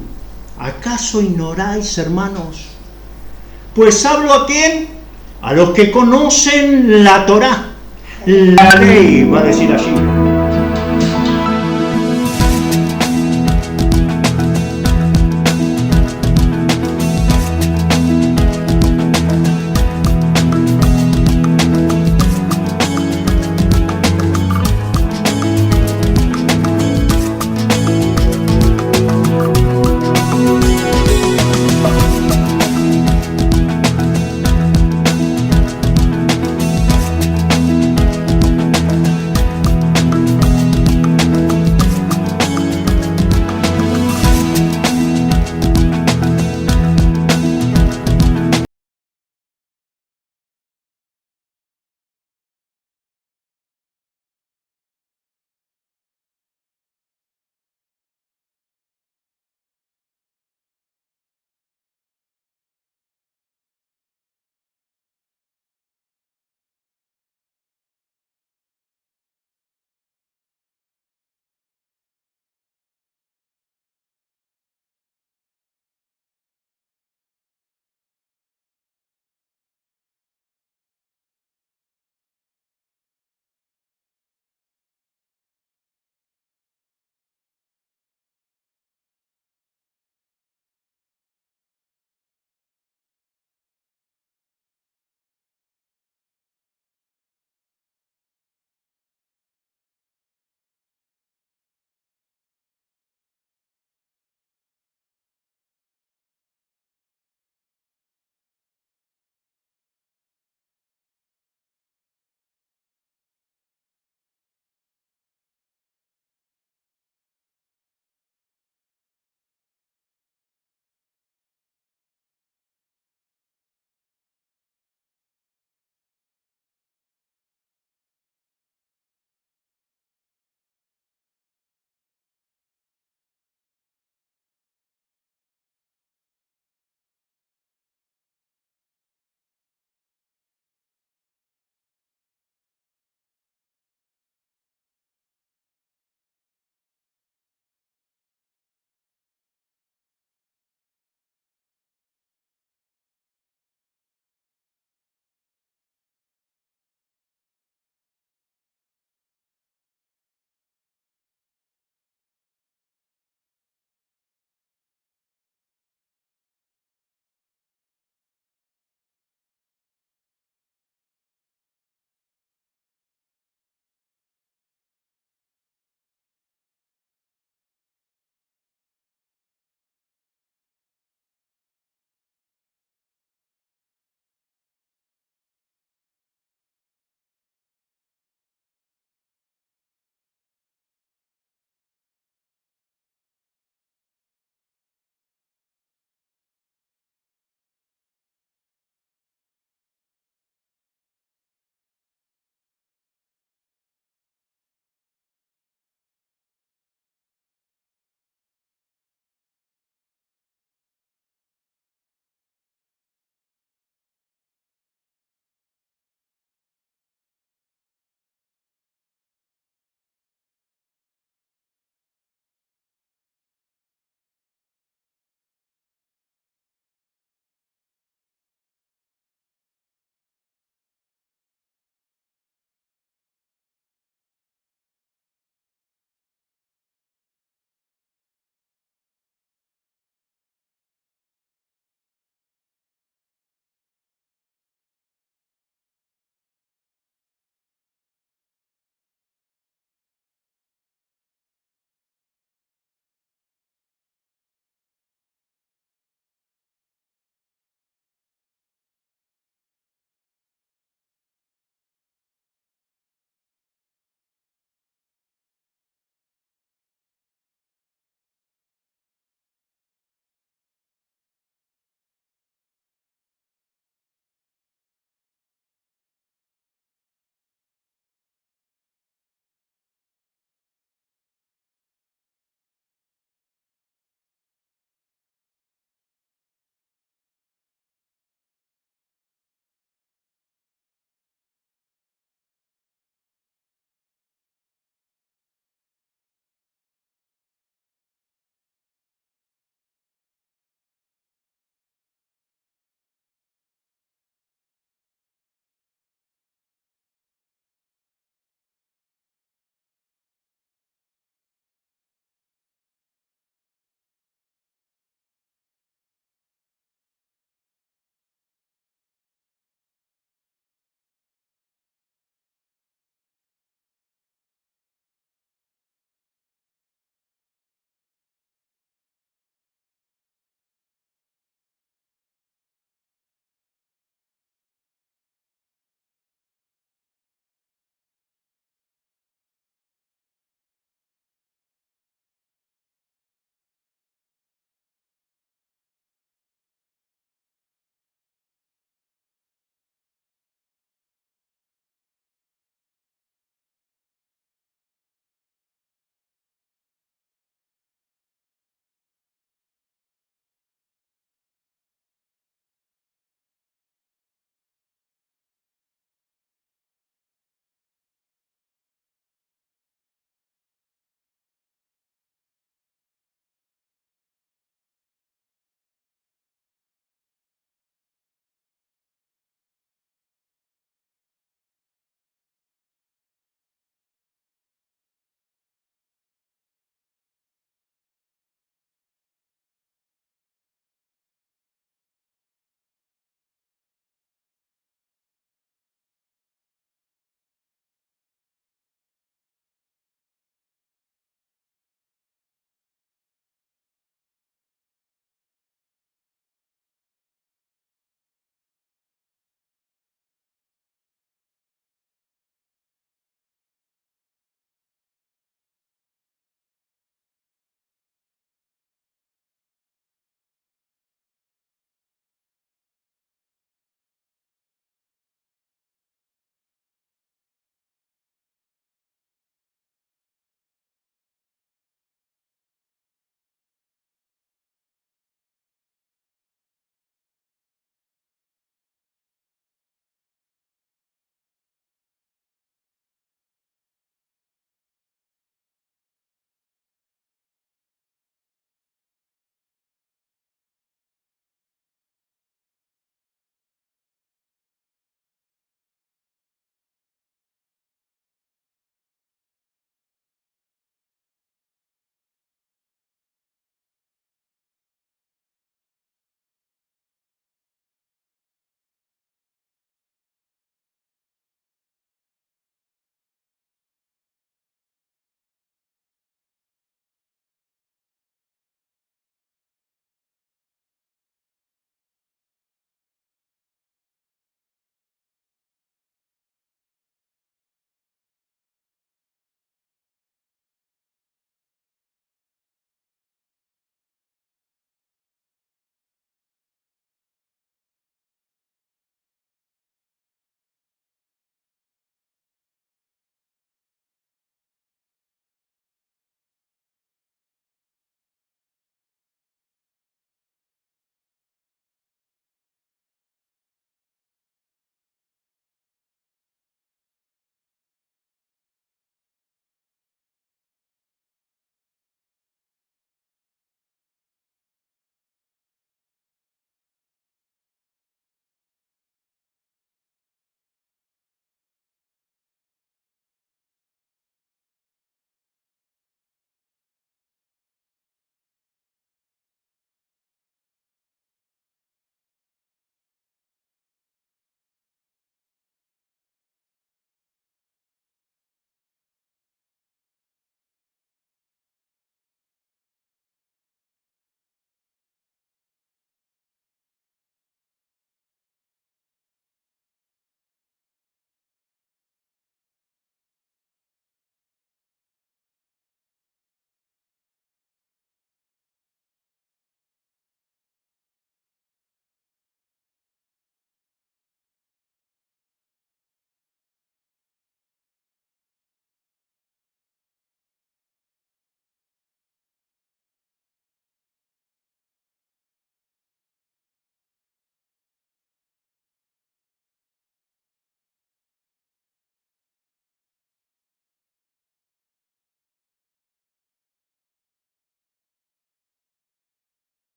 ¿Acaso ignoráis, hermanos? Pues hablo a quién? A los que conocen la Torá, la ley, va a decir allí.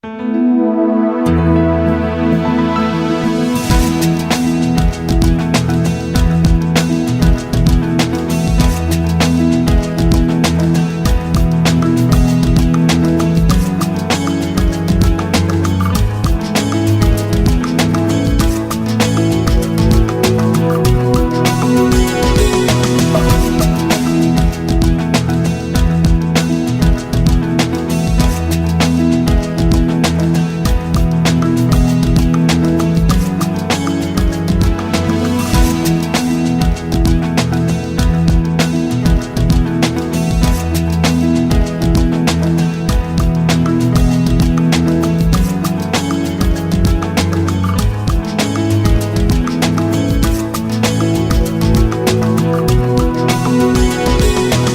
Amén.